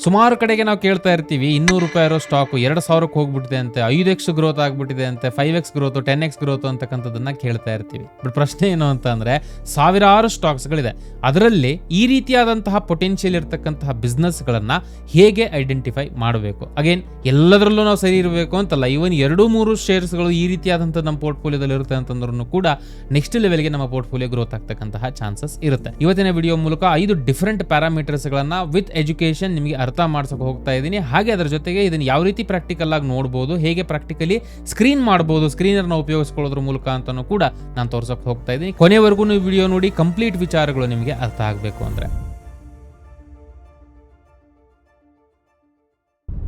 ಸುಮಾರು ಕಡೆಗೆ ನಾವು ಕೇಳ್ತಾ ಇರ್ತೀವಿ 200 ರೂಪಾಯಿ ಇರೋ ಸ್ಟಾಕು 2000ಕ್ಕೆ ಹೋಗ್ಬಿಟ್ಟಿದೆ ಅಂತೆ, 5x ಗ್ರೋತ್ ಆಗ್ಬಿಟ್ಟಿದೆ ಅಂತೆ, 5x ಗ್ರೋತ್ 10x ಗ್ರೋತ್ ಅಂತಕ್ಕಂಥದ್ದನ್ನ ಕೇಳ್ತಾ ಇರ್ತೀವಿ. ಬಟ್ ಪ್ರಶ್ನೆ ಏನು ಅಂತ ಅಂದ್ರೆ, ಸಾವಿರಾರು ಸ್ಟಾಕ್ಸ್ಗಳಿದೆ, ಅದರಲ್ಲಿ ಈ ರೀತಿಯಾದಂತಹ ಪೊಟೆನ್ಷಿಯಲ್ ಇರತಕ್ಕಂತಹ ಬಿಸ್ನೆಸ್ಗಳನ್ನ ಹೇಗೆ ಐಡೆಂಟಿಫೈ ಮಾಡಬೇಕು? ಅಗೇನ್ ಎಲ್ಲದರಲ್ಲೂ ನಾವು ಸರಿ ಇರಬೇಕು ಅಂತಲ್ಲ, ಇವನ್ 2-3 ಶೇರ್ಸ್ಗಳು ಈ ರೀತಿಯಾದಂಥ ನಮ್ಮ ಪೋರ್ಟ್ಫೋಲಿಯೋದಲ್ಲಿ ಇರುತ್ತೆ ಅಂತಂದ್ರೂ ಕೂಡ ನೆಕ್ಸ್ಟ್ ಲೆವೆಲ್ಗೆ ನಮ್ಮ ಪೋರ್ಟ್ಫೋಲಿಯೋ ಗ್ರೋತ್ ಆಗ್ತಕ್ಕಂತಹ ಚಾನ್ಸಸ್ ಇರುತ್ತೆ. ಇವತ್ತಿನ ವಿಡಿಯೋ ಮೂಲಕ 5 ಡಿಫರೆಂಟ್ ಪ್ಯಾರಾಮೀಟರ್ಸ್ಗಳನ್ನ ವಿತ್ ಎಜುಕೇಶನ್ ನಿಮಗೆ ಅರ್ಥ ಮಾಡ್ಸಕ್ಕೆ ಹೋಗ್ತಾ ಇದ್ದೀನಿ. ಹಾಗೆ ಅದರ ಜೊತೆಗೆ ಇದನ್ನು ಯಾವ ರೀತಿ ಪ್ರಾಕ್ಟಿಕಲ್ ಆಗಿ ನೋಡ್ಬೋದು, ಹೇಗೆ ಪ್ರಾಕ್ಟಿಕಲಿ ಸ್ಕ್ರೀನ್ ಮಾಡ್ಬೋದು, ಸ್ಕ್ರೀನರ್ನ ಉಪಯೋಗಿಸ್ಕೊಳ್ಳೋದ್ರ ಮೂಲಕ ಅಂತಾನೂ ಕೂಡ ನಾನು ತೋರ್ಸಕ್ಕೆ ಹೋಗ್ತಾ ಇದ್ದೀನಿ. ಕೊನೆವರೆಗೂ ನೀವು ವಿಡಿಯೋ ನೋಡಿ ಕಂಪ್ಲೀಟ್ ವಿಚಾರಗಳು ನಿಮಗೆ ಅರ್ಥ ಆಗಬೇಕು ಅಂದ್ರೆ.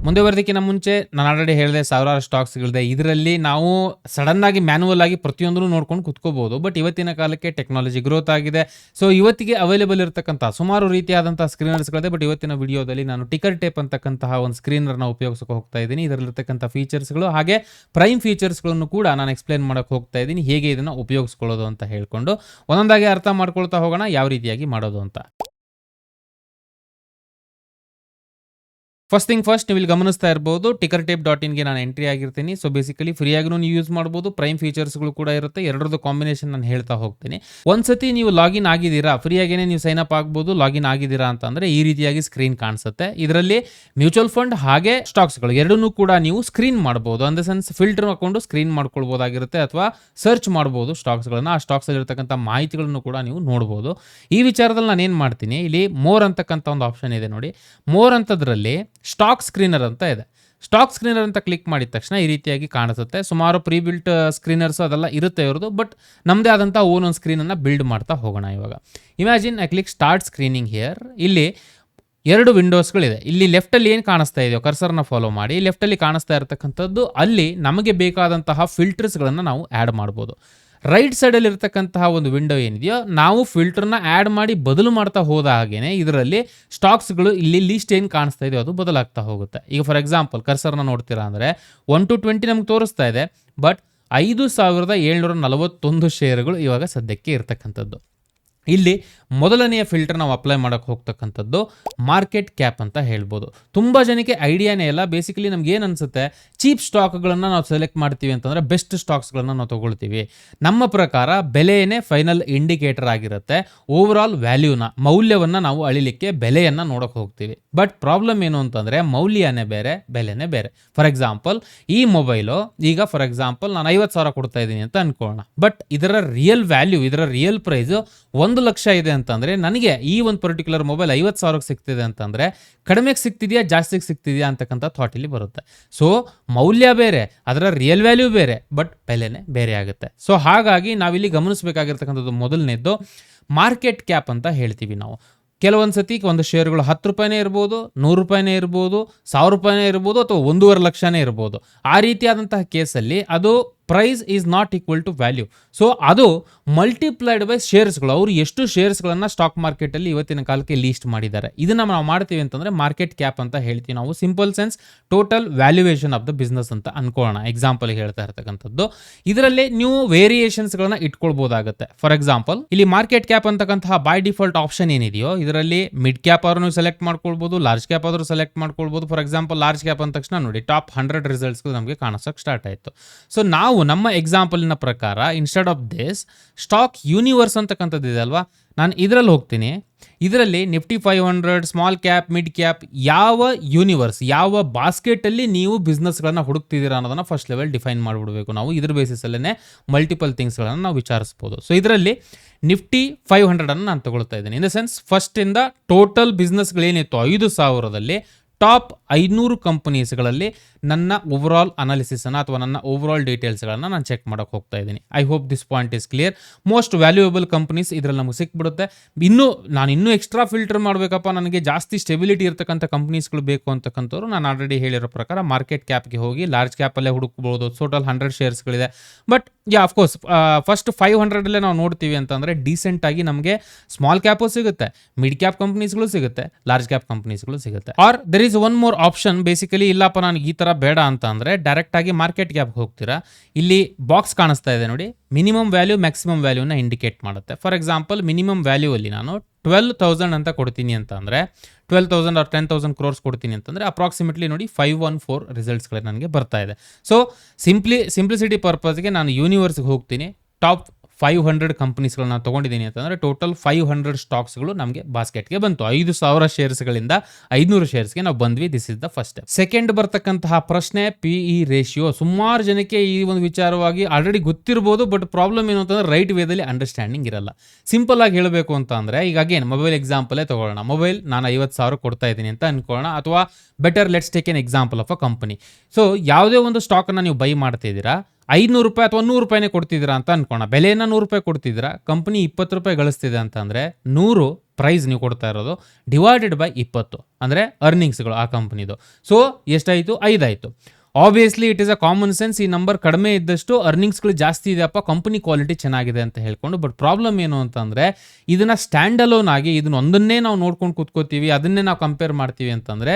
ಮುಂದೆ ಬರೋದಕ್ಕಿಂತ ಮುಂಚೆ ನಾನು ಆಲ್ರೆಡಿ ಹೇಳಿದೆ ಸಾವಿರಾರು ಸ್ಟಾಕ್ಸ್ಗಳಿದೆ, ಇದರಲ್ಲಿ ನಾವು ಸಡನ್ ಆಗಿ ಮ್ಯಾನ್ಯುವಲ್ ಆಗಿ ಪ್ರತಿಯೊಂದನ್ನು ನೋಡ್ಕೊಂಡು ಕುತ್ಕೋಬಹುದು. ಬಟ್ ಇವತ್ತಿನ ಕಾಲಕ್ಕೆ ಟೆಕ್ನಾಲಜಿ ಗ್ರೋತ್ ಆಗಿದೆ. ಸೊ ಇವತ್ತಿಗೆ ಅವೈಲೇಬಲ್ ಇರತಕ್ಕಂಥ ಸುಮಾರು ರೀತಿಯಾದಂತಹ ಸ್ಕ್ರೀನರ್ಸ್ಗಳಿದೆ. ಬಟ್ ಇವತ್ತಿನ ವಿಡಿಯೋದಲ್ಲಿ ನಾನು ಟಿಕರ್ ಟೇಪ್ ಅಂತಕ್ಕಂತಹ ಒಂದು ಸ್ಕ್ರೀನರ್ನ ಉಪಯೋಗಿಸಕ್ಕೆ ಹೋಗ್ತಾ ಇದ್ದೀನಿ. ಇದರಲ್ಲಿರ್ತಕ್ಕಂಥ ಫೀಚರ್ಸ್ಗಳು ಹಾಗೆ ಪ್ರೈಮ್ ಫೀಚರ್ಸ್ಗಳನ್ನು ಕೂಡ ನಾನು ಎಕ್ಸ್ಪ್ಲೇನ್ ಮಾಡಕ್ಕೆ ಹೋಗ್ತಾ ಇದ್ದೀನಿ, ಹೇಗೆ ಇದನ್ನು ಉಪಯೋಗಿಸ್ಕೊಳ್ಳೋದು ಅಂತ ಹೇಳ್ಕೊಂಡು ಒಂದೊಂದಾಗಿ ಅರ್ಥ ಮಾಡ್ಕೊಳ್ತಾ ಹೋಗೋಣ ಯಾವ ರೀತಿಯಾಗಿ ಮಾಡೋದು ಅಂತ. ಫಸ್ಟ್ ಥಿಂಗ್ ಫಸ್ಟ್, ನೀವು ಇಲ್ಲಿ ಗಮನಿಸ್ತಾ ಇರಬಹುದು tickertape.inಗೆ ನಾನು ಎಂಟ್ರಿ ಆಗಿರ್ತೀನಿ. ಸೊ ಬೇಸಿಕಲಿ ಫ್ರೀಯಾಗೂ ನೀವು ಯೂಸ್ ಮಾಡ್ಬೋದು, ಪ್ರೈಮ್ ಫೀಚರ್ಸ್ಗಳು ಕೂಡ ಇರುತ್ತೆ. ಎರಡರದ್ದು ಕಾಂಬಿನೇಷನ್ ನಾನು ಹೇಳ್ತಾ ಹೋಗ್ತೀನಿ. ಒಂದ್ಸತಿ ನೀವು ಲಾಗಿನ್ ಆಗಿದ್ದೀರಾ, ಫ್ರೀಯಾಗೇನೆ ನೀವು ಸೈನ್ ಅಪ್ ಆಗ್ಬೋದು. ಲಾಗಿನ್ ಆಗಿದ್ದೀರಾ ಅಂತಂದ್ರೆ ಈ ರೀತಿಯಾಗಿ ಸ್ಕ್ರೀನ್ ಕಾಣಿಸುತ್ತೆ. ಇದರಲ್ಲಿ ಮ್ಯೂಚುವಲ್ ಫಂಡ್ ಹಾಗೆ ಸ್ಟಾಕ್ಸ್ಗಳು ಎರಡನ್ನೂ ಕೂಡ ನೀವು ಸ್ಕ್ರೀನ್ ಮಾಡಬಹುದು. ಅಂದ ಸೆನ್ಸ್ ಫಿಲ್ಟರ್ ಹಾಕೊಂಡು ಸ್ಕ್ರೀನ್ ಮಾಡ್ಕೊಳ್ಬಹುದಾಗಿರುತ್ತೆ, ಅಥವಾ ಸರ್ಚ್ ಮಾಡಬಹುದು ಸ್ಟಾಕ್ಸ್ಗಳನ್ನ. ಆ ಸ್ಟಾಕ್ಸ್ ಅಲ್ಲಿ ಇರತಕ್ಕಂಥ ಮಾಹಿತಿಗಳನ್ನು ಕೂಡ ನೀವು ನೋಡಬಹುದು. ಈ ವಿಚಾರದಲ್ಲಿ ನಾನು ಏನ್ ಮಾಡ್ತೀನಿ, ಇಲ್ಲಿ ಮೋರ್ ಅಂತಕ್ಕಂಥ ಒಂದು ಆಪ್ಷನ್ ಇದೆ ನೋಡಿ. ಮೋರ್ ಅಂತದ್ರಲ್ಲಿ ಸ್ಟಾಕ್ ಸ್ಕ್ರೀನರ್ ಅಂತ ಇದೆ. ಸ್ಟಾಕ್ ಸ್ಕ್ರೀನರ್ ಅಂತ ಕ್ಲಿಕ್ ಮಾಡಿದ ತಕ್ಷಣ ಈ ರೀತಿಯಾಗಿ ಕಾಣಿಸುತ್ತೆ. ಸುಮಾರು ಪ್ರೀ ಬಿಲ್ಟ್ ಸ್ಕ್ರೀನರ್ಸ್ ಅದೆಲ್ಲ ಇರುತ್ತೆ ಇವ್ರದ್ದು. ಬಟ್ ನಮ್ಮದೇ ಆದಂಥ ಓನ್ ಒಂದು ಸ್ಕ್ರೀನನ್ನು ಬಿಲ್ಡ್ ಮಾಡ್ತಾ ಹೋಗೋಣ. ಇವಾಗ imagine I click start screening here. ಇಲ್ಲಿ 2 ವಿಂಡೋಸ್ಗಳಿದೆ. ಇಲ್ಲಿ ಲೆಫ್ಟಲ್ಲಿ ಏನು ಕಾಣಿಸ್ತಾ ಇದೆಯೋ ಕರ್ಸರ್ನ ಫಾಲೋ ಮಾಡಿ, ಲೆಫ್ಟಲ್ಲಿ ಕಾಣಿಸ್ತಾ ಇರತಕ್ಕಂಥದ್ದು ಅಲ್ಲಿ ನಮಗೆ ಬೇಕಾದಂತಹ ಫಿಲ್ಟರ್ಸ್ಗಳನ್ನು ನಾವು ಆ್ಯಡ್ ಮಾಡ್ಬೋದು. ರೈಟ್ ಸೈಡಲ್ಲಿ ಇರತಕ್ಕಂತಹ ಒಂದು ವಿಂಡೋ ಏನಿದೆಯೋ, ನಾವು ಫಿಲ್ಟರ್ನ ಆ್ಯಡ್ ಮಾಡಿ ಬದಲು ಮಾಡ್ತಾ ಹೋದ ಹಾಗೇನೆ ಇದರಲ್ಲಿ ಸ್ಟಾಕ್ಸ್ಗಳು ಇಲ್ಲಿ ಲೀಸ್ಟ್ ಏನು ಕಾಣಿಸ್ತಾ ಇದೆಯೋ ಅದು ಬದಲಾಗ್ತಾ ಹೋಗುತ್ತೆ. ಈಗ ಫಾರ್ ಎಕ್ಸಾಂಪಲ್ ಕರ್ಸರ್ನ ನೋಡ್ತೀರಾ ಅಂದರೆ 1 to 20 ನಮ್ಗೆ ತೋರಿಸ್ತಾ ಇದೆ. ಬಟ್ 5741 ಶೇರುಗಳು ಇವಾಗ ಸದ್ಯಕ್ಕೆ ಇರತಕ್ಕಂಥದ್ದು. ಇಲ್ಲಿ ಮೊದಲನೆಯ ಫಿಲ್ಟರ್ ನಾವು ಅಪ್ಲೈ ಮಾಡೋಕ್ಕೆ ಹೋಗ್ತಕ್ಕಂಥದ್ದು ಮಾರ್ಕೆಟ್ ಕ್ಯಾಪ್ ಅಂತ ಹೇಳ್ಬೋದು. ತುಂಬ ಜನಕ್ಕೆ ಐಡಿಯಾನೇ ಇಲ್ಲ. ಬೇಸಿಕಲಿ ನಮ್ಗೆ ಏನು ಅನಿಸುತ್ತೆ, ಚೀಪ್ ಸ್ಟಾಕ್ಗಳನ್ನು ನಾವು ಸೆಲೆಕ್ಟ್ ಮಾಡ್ತೀವಿ ಅಂತಂದರೆ ಬೆಸ್ಟ್ ಸ್ಟಾಕ್ಸ್ಗಳನ್ನು ನಾವು ತೊಗೊಳ್ತೀವಿ. ನಮ್ಮ ಪ್ರಕಾರ ಬೆಲೆಯೇ ಫೈನಲ್ ಇಂಡಿಕೇಟರ್ ಆಗಿರುತ್ತೆ. ಓವರ್ ಆಲ್ ಮೌಲ್ಯವನ್ನು ನಾವು ಅಳಿಲಿಕ್ಕೆ ಬೆಲೆಯನ್ನು ನೋಡೋಕೆ ಹೋಗ್ತೀವಿ. ಬಟ್ ಪ್ರಾಬ್ಲಮ್ ಏನು ಅಂತಂದರೆ ಮೌಲ್ಯನೇ ಬೇರೆ, ಬೆಲೆನೇ ಬೇರೆ. ಫಾರ್ ಎಕ್ಸಾಂಪಲ್ ಈ ಮೊಬೈಲು ಈಗ ಫಾರ್ ಎಕ್ಸಾಂಪಲ್ ನಾನು 50,000 ಕೊಡ್ತಾ ಇದ್ದೀನಿ ಅಂತ ಅನ್ಕೊಳ್ಳೋಣ. ಬಟ್ ಇದರ ರಿಯಲ್ ವ್ಯಾಲ್ಯೂ, ಇದರ ರಿಯಲ್ ಪ್ರೈಸು 1 ಲಕ್ಷ ಇದೆ ಅಂತಂದರೆ ನನಗೆ ಈ ಒಂದು ಪರ್ಟಿಕ್ಯುಲರ್ ಮೊಬೈಲ್ 50,000ಕ್ಕೆ ಸಿಗ್ತಿದೆ ಅಂತಂದರೆ ಕಡಿಮೆಗೆ ಸಿಗ್ತಿದೆಯಾ ಜಾಸ್ತಿಗೆ ಸಿಗ್ತಿದೆಯಾ ಅಂತಕ್ಕಂಥ ಥಾಟ್ ಇಲ್ಲಿ ಬರುತ್ತೆ. ಸೊ ಮೌಲ್ಯ ಬೇರೆ, ಅದರ ರಿಯಲ್ ವ್ಯಾಲ್ಯೂ ಬೇರೆ, ಬಟ್ ಬೆಲೆನೇ ಬೇರೆ ಆಗುತ್ತೆ. ಸೊ ಹಾಗಾಗಿ ನಾವಿಲ್ಲಿ ಗಮನಿಸಬೇಕಾಗಿರ್ತಕ್ಕಂಥದ್ದು ಮೊದಲನೇದ್ದು ಮಾರ್ಕೆಟ್ ಕ್ಯಾಪ್ ಅಂತ ಹೇಳ್ತೀವಿ ನಾವು. ಕೆಲವೊಂದು ಸತಿ ಒಂದು ಶೇರುಗಳು 10 ರೂಪಾಯಿನೇ ಇರ್ಬೋದು, 100 ರೂಪಾಯಿನೇ ಇರ್ಬೋದು, 1000 ರೂಪಾಯಿನೇ ಇರ್ಬೋದು, ಅಥವಾ 1.5 ಲಕ್ಷನೇ ಇರ್ಬೋದು. ಆ ರೀತಿಯಾದಂತಹ ಕೇಸಲ್ಲಿ ಅದು price is not equal to value. So ಅದು ಮಲ್ಟಿಪ್ಲೈಡ್ ಬೈ ಶೇರ್ಸ್ಗಳು. ಅವರು ಎಷ್ಟು ಶೇರ್ಸ್ಗಳನ್ನು ಸ್ಟಾಕ್ ಮಾರ್ಕೆಟಲ್ಲಿ ಇವತ್ತಿನ ಕಾಲಕ್ಕೆ ಲೀಸ್ಟ್ ಮಾಡಿದ್ದಾರೆ, ಇದನ್ನು ನಾವು ಮಾಡ್ತೀವಿ ಅಂತಂದರೆ ಮಾರ್ಕೆಟ್ ಕ್ಯಾಪ್ ಅಂತ ಹೇಳ್ತೀವಿ ನಾವು. Simple sense total valuation of the business ಅಂತ ಅನ್ಕೊಳ್ಳೋಣ. ಎಕ್ಸಾಂಪಲ್ಗೆ ಹೇಳ್ತಾ ಇರ್ತಕ್ಕಂಥದ್ದು. ಇದರಲ್ಲಿ ನೀವು ವೇರಿಯೇಷನ್ಸ್ಗಳನ್ನ ಇಟ್ಕೊಳ್ಬೋದಾಗುತ್ತೆ. ಫಾರ್ ಎಕ್ಸಾಂಪಲ್ ಇಲ್ಲಿ ಮಾರ್ಕೆಟ್ ಕ್ಯಾಪ್ ಅಂತಕ್ಕಂತಹ ಬೈ ಡಿಫಾಲ್ಟ್ ಆಪ್ಷನ್ ಏನಿದೆಯೋ ಇದರಲ್ಲಿ ಮಿಡ್ ಕ್ಯಾಪ್ ಆದ್ರೂ ನೀವು ಸೆಲೆಕ್ಟ್ ಮಾಡ್ಕೊಳ್ಬೋದು, ಲಾರ್ಜ್ ಕ್ಯಾಪ್ ಆದ್ರೂ ಸೆಲೆಕ್ಟ್ ಮಾಡ್ಕೊಳ್ಬೋದು. ಫಾರ್ ಎಕ್ಸಾಂಪಲ್ ಲಾರ್ಜ್ ಕ್ಯಾಪ್ ಅಂದ ತಕ್ಷಣ ನೋಡಿ ಟಾಪ್ 100 ರಿಸಲ್ಟ್ಸ್ಗಳು ನಮಗೆ ಕಾಣಿಸೋಕೆ ಸ್ಟಾರ್ಟ್ ಆಯಿತು. ಸೊ ನಾವು ನಮ್ಮ ಎಕ್ಸಾಂಪಲ್ನ ಪ್ರಕಾರ instead of this stock universe ಅಂತಕ್ಕಂಥದ್ದು ಇದೆ ಅಲ್ವಾ, ನಾನು ಇದರಲ್ಲಿ ಹೋಗ್ತೀನಿ. ಇದರಲ್ಲಿ Nifty 500, small cap, mid cap, ಯಾವ ಯೂನಿವರ್ಸ್, ಯಾವ ಬಾಸ್ಕೆಟಲ್ಲಿ ನೀವು ಬಿಸ್ನೆಸ್ಗಳನ್ನು ಹುಡುಕ್ತಿದ್ದೀರಾ ಅನ್ನೋದನ್ನು ಫಸ್ಟ್ ಲೆವೆಲ್ ಡಿಫೈನ್ ಮಾಡಿಬಿಡಬೇಕು ನಾವು. ಇದ್ರ ಬೇಸಿಸಲ್ಲೇ ಮಲ್ಟಿಪಲ್ ಥಿಂಗ್ಸ್ಗಳನ್ನು ನಾವು ವಿಚಾರಿಸ್ಬೋದು. ಸೊ ಇದರಲ್ಲಿ ನಿಫ್ಟಿ 500 ನಾನು ತಗೊಳ್ತಾ ಇದ್ದೀನಿ. ಇನ್ ದ ಸೆನ್ಸ್ ಫಸ್ಟಿಂದ ಟೋಟಲ್ ಬಿಸ್ನೆಸ್ಗಳೇನಿತ್ತು 5,000ದಲ್ಲಿ ಟಾಪ್ 500 ಕಂಪನೀಸ್ಗಳಲ್ಲಿ ನನ್ನ ಓವರಾಲ್ ಅನಾಲಿಸಿಸನ್ನು ಅಥವಾ ನನ್ನ ಓವರಾಲ್ ಡೀಟೇಲ್ಸ್ಗಳನ್ನು ನಾನು ಚೆಕ್ ಮಾಡೋಕ್ಕೆ ಹೋಗ್ತಾ ಇದ್ದೀನಿ. I hope this point is clear. Most valuable companies ಇದರಲ್ಲಿ ನಮಗೆ ಸಿಕ್ಬಿಡುತ್ತೆ. ನಾನು ಎಕ್ಸ್ಟ್ರಾ ಫಿಲ್ಟರ್ ಮಾಡಬೇಕಪ್ಪ, ನನಗೆ ಜಾಸ್ತಿ ಸ್ಟೆಬಿಲಿಟಿ ಇರ್ತಕ್ಕಂಥ ಕಂಪನೀಸ್ಗಳು ಬೇಕು ಅಂತಕ್ಕಂಥವ್ರು ನಾನು ಆಲ್ರೆಡಿ ಹೇಳಿರೋ ಪ್ರಕಾರ ಮಾರ್ಕೆಟ್ ಕ್ಯಾಪ್ಗೆ ಹೋಗಿ ಲಾರ್ಜ್ ಕ್ಯಾಪಲ್ಲೇ ಹುಡುಕ್ಬೋದು. ಟೋಟಲ್ 100 ಶೇರ್ಸ್ಗಳಿದೆ. ಬಟ್ ಅಫ್ಕೋರ್ಸ್ ಫಸ್ಟ್ 500 ನಾವು ನೋಡ್ತೀವಿ ಅಂತಂದರೆ ಡೀಸೆಂಟಾಗಿ ನಮಗೆ ಸ್ಮಾಲ್ ಕ್ಯಾಪು ಸಿಗುತ್ತೆ, ಮಿಡ್ ಕ್ಯಾಪ್ ಕಂಪನೀಸ್ಗಳು ಸಿಗುತ್ತೆ, ಲಾರ್ಜ್ ಕ್ಯಾಪ್ ಕಂಪನೀಸ್ಗಳು ಸಿಗುತ್ತೆ. Are there is one more option. Basically ಇಲ್ಲಪ್ಪ ನನಗೆ ಈ ಥರ ಬೇಡ ಅಂತ ಅಂದರೆ ಡೈರೆಕ್ಟಾಗಿ ಮಾರ್ಕೆಟ್ ಕ್ಯಾಪ್ಗೆ ಹೋಗ್ತೀರಾ. ಇಲ್ಲಿ ಬಾಕ್ಸ್ ಕಾಣಿಸ್ತಾ ಇದೆ ನೋಡಿ, ಮಿನಿಮಮ್ ವ್ಯಾಲ್ಯೂ ಮ್ಯಾಕ್ಸಿಮಮ್ ವ್ಯಾಲ್ಯೂನ ಇಂಡಿಕೇಟ್ ಮಾಡುತ್ತೆ. ಫಾರ್ ಎಕ್ಸಾಂಪಲ್ ಮಿನಿಮಮ್ ವ್ಯಾಲ್ಯೂ ಅಲ್ಲಿ ನಾನು 12,000 ಅಂತ ಕೊಡ್ತೀನಿ ಅಂತಂದರೆ 12,000 ಆರ್ 10,000 ಕ್ರೋರ್ಸ್ ಕೊಡ್ತೀನಿ ಅಂತಂದರೆ ಅಪ್ರಾಕ್ಸಿಮೇಟ್ಲಿ ನೋಡಿ 514 ರಿಸಲ್ಟ್ಸ್ಗಳು ನನಗೆ ಬರ್ತಾ ಇದೆ. ಸೊ ಸಿಂಪ್ಲಿಸಿಟಿ ಪರ್ಪಸ್ಗೆ ನಾನು ಯೂನಿವರ್ಸ್ಗೆ ಹೋಗ್ತೀನಿ, ಟಾಪ್ 500 ಕಂಪನೀಸ್ಗಳನ್ನ ತೊಗೊಂಡಿದ್ದೀನಿ ಅಂತಂದರೆ ಟೋಟಲ್ 500 ಸ್ಟಾಕ್ಸ್ಗಳು ನಮಗೆ ಬಾಸ್ಕೆಟ್ಗೆ ಬಂತು. 5,000 ಶೇರ್ಸ್ಗಳಿಂದ 500 ಶೇರ್ಸ್ಗೆ ನಾವು ಬಂದ್ವಿ. This is the first step. Second ಬರ್ತಕ್ಕಂತಹ ಪ್ರಶ್ನೆ PE ರೇಷಿಯೋ. ಸುಮಾರು ಜನಕ್ಕೆ ಈ ಒಂದು ವಿಚಾರವಾಗಿ ಆಲ್ರೆಡಿ ಗೊತ್ತಿರ್ಬೋದು, ಬಟ್ ಪ್ರಾಬ್ಲಮ್ ಏನು ಅಂತಂದರೆ ರೈಟ್ ವೇದಲ್ಲಿ ಅಂಡರ್ಸ್ಟ್ಯಾಂಡಿಂಗ್ ಇರಲ್ಲ. ಸಿಂಪಲ್ ಆಗಿ ಹೇಳಬೇಕು ಅಂತ ಅಂದರೆ, ಈಗ ಅಗೇನ್ ಮೊಬೈಲ್ ಎಕ್ಸಾಂಪಲೇ ತೊಗೊಳ್ಳೋಣ. ಮೊಬೈಲ್ ನಾನು 50,000 ಕೊಡ್ತಾ ಇದ್ದೀನಿ ಅಂತ ಅನ್ಕೊಳ್ಳೋಣ, ಅಥವಾ better let's take an example of a company. So ಯಾವುದೇ ಒಂದು ಸ್ಟಾಕನ್ನು ನೀವು ಬೈ ಮಾಡ್ತಾ ಇದ್ದೀರಾ, 500 ರೂಪಾಯಿ ಅಥವಾ 100 ರೂಪಾಯಿನೇ ಕೊಡ್ತಿದ್ದೀರಾ ಅಂತ ಅನ್ಕೋಣ. ಬೆಲೆಯನ್ನು 100 ರೂಪಾಯಿ ಕೊಡ್ತಿದ್ದೀರಾ, ಕಂಪನಿ 20 ರೂಪಾಯಿ ಗಳಿಸ್ತಿದೆ ಅಂತಂದರೆ 100 ಪ್ರೈಸ್ ನೀವು ಕೊಡ್ತಾ ಇರೋದು ಡಿವೈಡೆಡ್ ಬೈ 20 ಅಂದರೆ ಅರ್ನಿಂಗ್ಸ್ಗಳು ಆ ಕಂಪನಿದು. ಸೊ ಎಷ್ಟಾಯಿತು? 5 ಆಯಿತು. Obviously it is a common sense, ಈ ನಂಬರ್ ಕಡಿಮೆ ಇದ್ದಷ್ಟು ಅರ್ನಿಂಗ್ಸ್ಗಳು ಜಾಸ್ತಿ ಇದೆಯಪ್ಪ, ಕಂಪನಿ ಕ್ವಾಲಿಟಿ ಚೆನ್ನಾಗಿದೆ ಅಂತ ಹೇಳ್ಕೊಂಡು. ಬಟ್ ಪ್ರಾಬ್ಲಮ್ ಏನು ಅಂತಂದರೆ, ಇದನ್ನು ಸ್ಟ್ಯಾಂಡ್ ಅಲೋನ್ ಆಗಿ ಇದನ್ನ ಒಂದನ್ನೇ ನಾವು ನೋಡ್ಕೊಂಡು ಕೂತ್ಕೋತೀವಿ, ಅದನ್ನೇ ನಾವು ಕಂಪೇರ್ ಮಾಡ್ತೀವಿ ಅಂತಂದರೆ